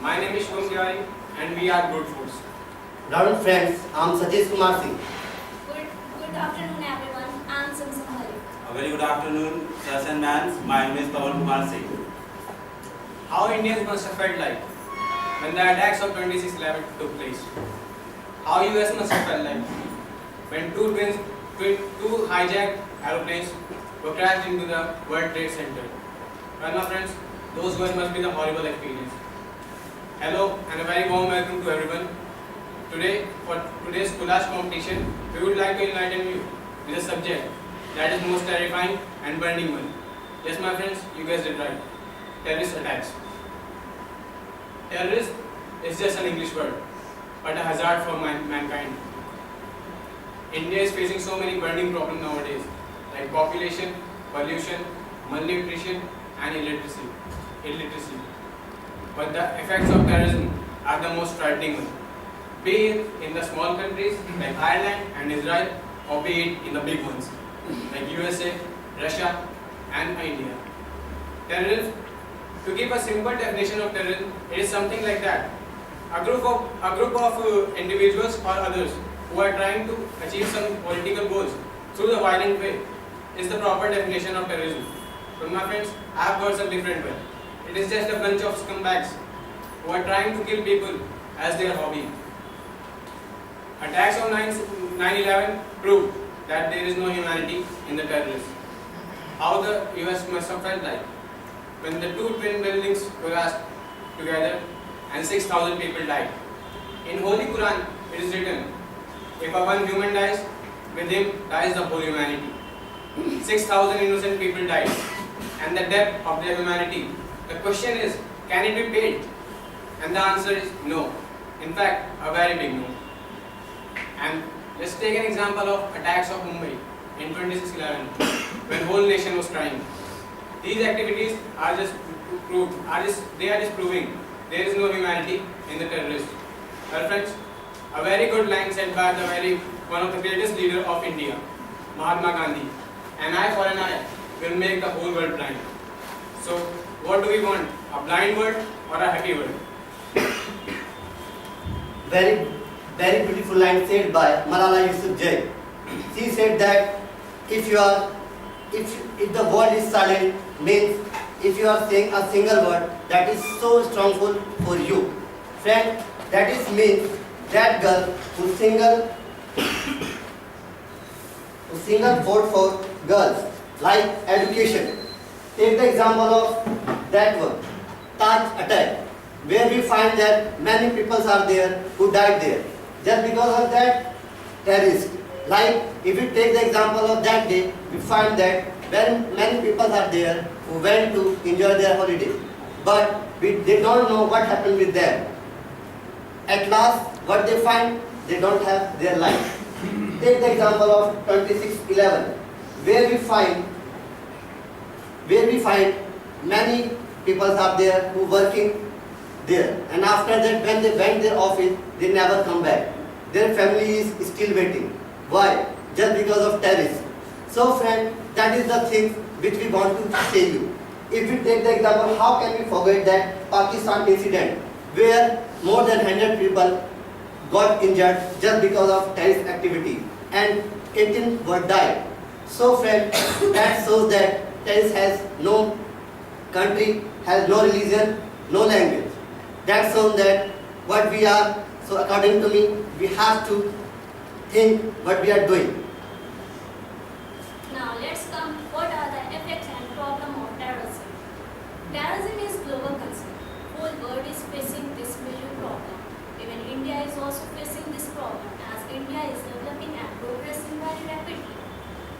My name is Shubham Tiwari and we are Good Foods. Good afternoon friends, I am Satish Kumar Singh. Good afternoon everyone. I am Samsung Hari. A very good afternoon, sirs and ma'ams. My name is Pawan Kumar Singh. How Indians must have felt like when the attacks of 26/11 took place. How US must have felt like when two hijacked aeroplanes were crashed into the World Trade Center. Well, my friends, those must be the horrible experience. Hello and a very warm welcome to everyone. Today, for today's collage competition, we would like to enlighten you with a subject that is most terrifying and burning one. Yes, my friends, you guessed it right. Terrorist attacks. Terrorist is just an English word, but a hazard for mankind. India is facing so many burning problems nowadays, like population, pollution, malnutrition, and illiteracy. But the effects of terrorism are the most frightening one. Be it in the small countries like Ireland and Israel, or be it in the big ones like USA, Russia, and India. Terrorism, to give a simple definition of terrorism, it is something like that. A group of individuals or others who are trying to achieve some political goals through the violent way is the proper definition of terrorism. But my friends, I have got some different one. It is just a bunch of scumbags who are trying to kill people as their hobby. Attacks on 9/11 proved that there is no humanity in the terrorists. How the US must have felt like when the two twin buildings collapsed together and 6,000 people died. In Holy Quran, it is written, if a one human dies, with him dies the whole humanity. 6,000 innocent people died, and the debt of their humanity. The question is, can it be paid? And the answer is no. In fact, a very big no. And let's take an example of attacks of Mumbai in 26/11, when whole nation was crying. These activities are just proving there is no humanity in the terrorists. Well, friends, a very good line said by one of the greatest leader of India, Mahatma Gandhi. An eye for an eye will make the whole world blind. So, what do we want? A blind world or a happy world? Very, very beautiful line said by Malala Yousafzai. She said that if the word is silent, means if you are saying a single word that is so strongful for you. Friend, that is means that girl who single vote for girls, like education. Take the example of that one, Taj attack, where we find that many people are there who died there just because of that terrorist. Like if we take the example of that day, we find that very many people are there who went to enjoy their holiday, but they don't know what happened with them. At last, what they find, they don't have their life. Take the example of 26/11, where we find many people are there who working there, and after that when they went their office, they never come back. Their family is still waiting. Why? Just because of terrorists. So friend, that is the thing which we want to say you. If we take the example, how can we forget that Pakistan incident where more than 100 people got injured just because of terrorist activity and 18 were died. So friend, that shows that terrorist has no country, has no religion, no language. That shows that what we are, so according to me, we have to think what we are doing. Now let's come. What are the effects and problem of terrorism? Terrorism is global concern. Whole world is facing this major problem. Even India is also facing this problem, as India is developing and progressing very rapidly.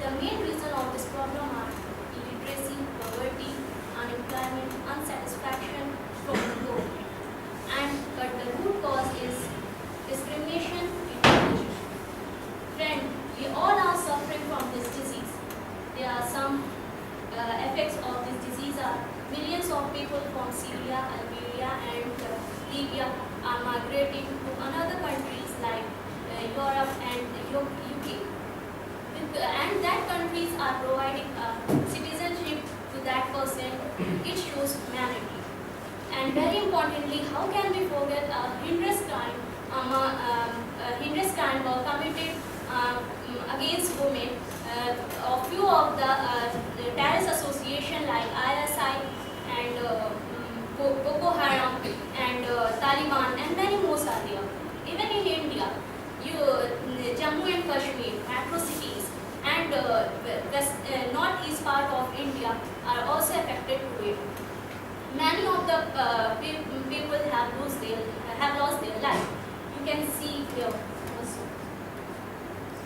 The main reason of this problem are illiteracy, poverty, unemployment, unsatisfaction from the government. But the root cause is discrimination in education. Friend, we all are suffering from this disease. There are some effects of this disease are millions of people from Syria, Algeria and Libya are migrating to another countries like Europe and UK. And that countries are providing citizenship to that person. It shows humanity. And very importantly, how can we forget heinous crime committed against women? A few of the terrorist association like ISI and Boko Haram and Taliban and many more are there. Even in India, Jammu and Kashmir, metro cities and northeast part of India are also affected to it. Many of the people have lost their life. You can see here also.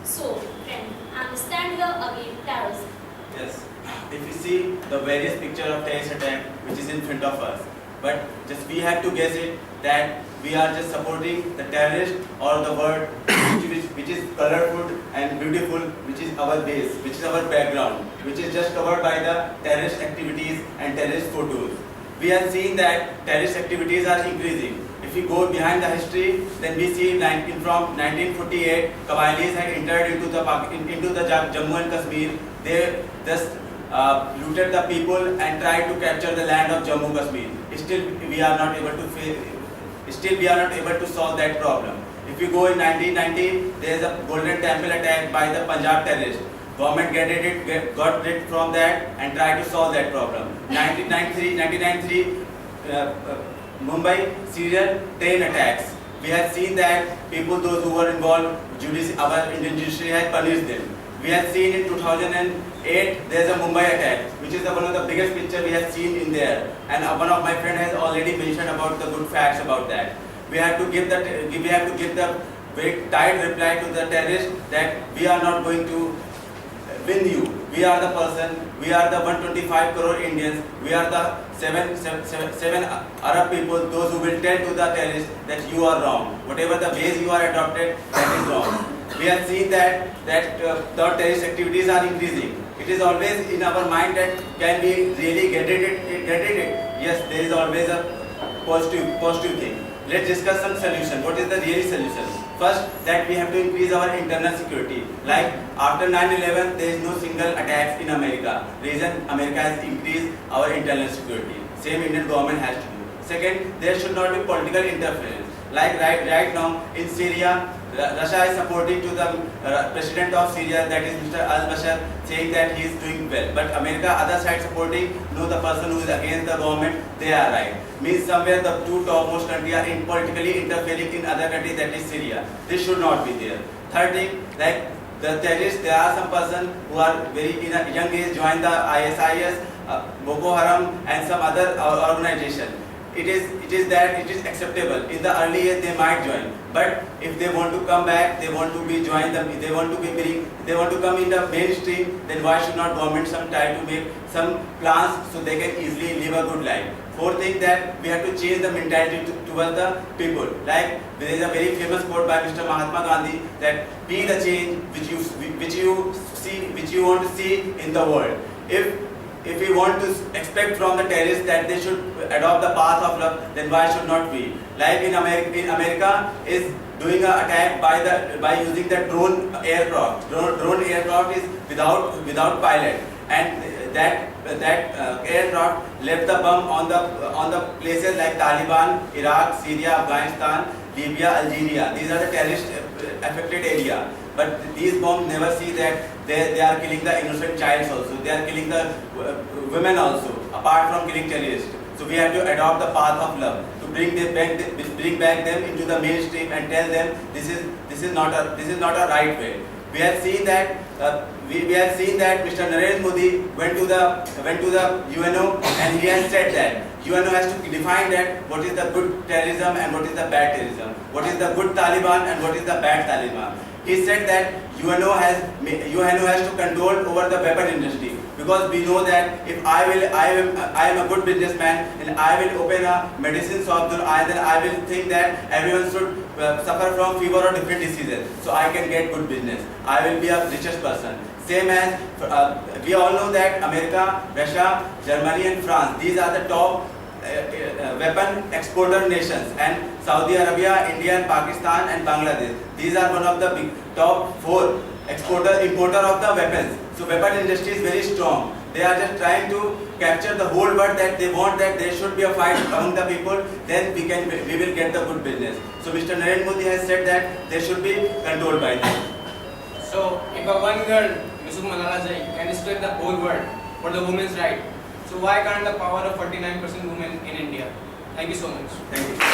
So, friend, I stand here against terrorism. Yes. If you see the various picture of terrorist attack which is in front of us, but just we have to guess it that we are just supporting the terrorist or the word which is colorful and beautiful, which is our base, which is our background, which is just covered by the terrorist activities and terrorist photos. We have seen that terrorist activities are increasing. If we go behind the history, then we see from 1948, Qabalis had entered into the Jammu and Kashmir. They just looted the people and tried to capture the land of Jammu and Kashmir. Still, we are not able to solve that problem. If you go in 1990, there is a Golden Temple attack by the Punjab terrorists. Government got rid from that and tried to solve that problem. 1993, Mumbai serial train attacks. We have seen that people, those who were involved, our Indian judiciary has punished them. We have seen in 2008 there is a Mumbai attack, which is one of the biggest picture we have seen in there. And one of my friend has already mentioned about the good facts about that. We have to give the very tight reply to the terrorists that we are not going to win you. We are the person. We are the 125 crore Indians. We are the seven Arab people. Those who will tell to the terrorists that you are wrong. Whatever the ways you are adopted, that is wrong. We have seen that the terrorist activities are increasing. It is always in our mind that can we really get it? Yes, there is always a positive thing. Let's discuss some solution. What is the real solution? First, that we have to increase our internal security. Like after 9/11, there is no single attacks in America. Reason America has increased our internal security. Same Indian government has to do. Second, there should not be political interference. Like right now in Syria, Russia is supporting to the president of Syria, that is Mr. al-Bashar, saying that he is doing well. But America, other side supporting, no, the person who is against the government, they are right. Means somewhere the two topmost countries are politically interfering in other countries, that is Syria. This should not be there. Third thing, like the terrorists, there are some person who are very in a young age joined the ISIS, Boko Haram and some other organization. It is acceptable. In the early age they might join, but if they want to come back, they want to be joined them, they want to come in the mainstream, then why should not government some try to make some plans so they can easily live a good life? Fourth thing, that we have to change the mentality towards the people. Like there is a very famous quote by Mr. Mahatma Gandhi that be the change which you want to see in the world. If we want to expect from the terrorists that they should adopt the path of love, then why should not we? Like in America is doing an attack by using the drone aircraft. Drone aircraft is without pilot, and that aircraft left the bomb on the places like Taliban, Iraq, Syria, Afghanistan, Libya, Algeria. These are the terrorist affected area. But these bombs never see that they are killing the innocent childs also. They are killing the women also, apart from killing terrorists. So we have to adopt the path of love to bring back them into the mainstream and tell them this is not a right way. We have seen that Mr. Narendra Modi went to the UNO and he has said that UNO has to define that what is the good terrorism and what is the bad terrorism, what is the good Taliban and what is the bad Taliban. He said that UNO has to control over the weapon industry, because we know that if I am a good businessman and I will open a medicine shop, then I will think that everyone should suffer from fever or different diseases, so I can get good business. I will be a richest person. Same as we all know that America, Russia, Germany and France, these are the top weapon exporter nations, and Saudi Arabia, India and Pakistan and Bangladesh. These are one of the top 4 importer of the weapons. So weapon industry is very strong. They are just trying to capture the whole world that they want that there should be a fight among the people, then we will get the good business. So Mr. Narendra Modi has said that they should be controlled by them. So if a one girl, Yusuf Malala Jai, can spread the whole world for the women's right, so why can't the power of 49% women in India? Thank you so much. Thank you.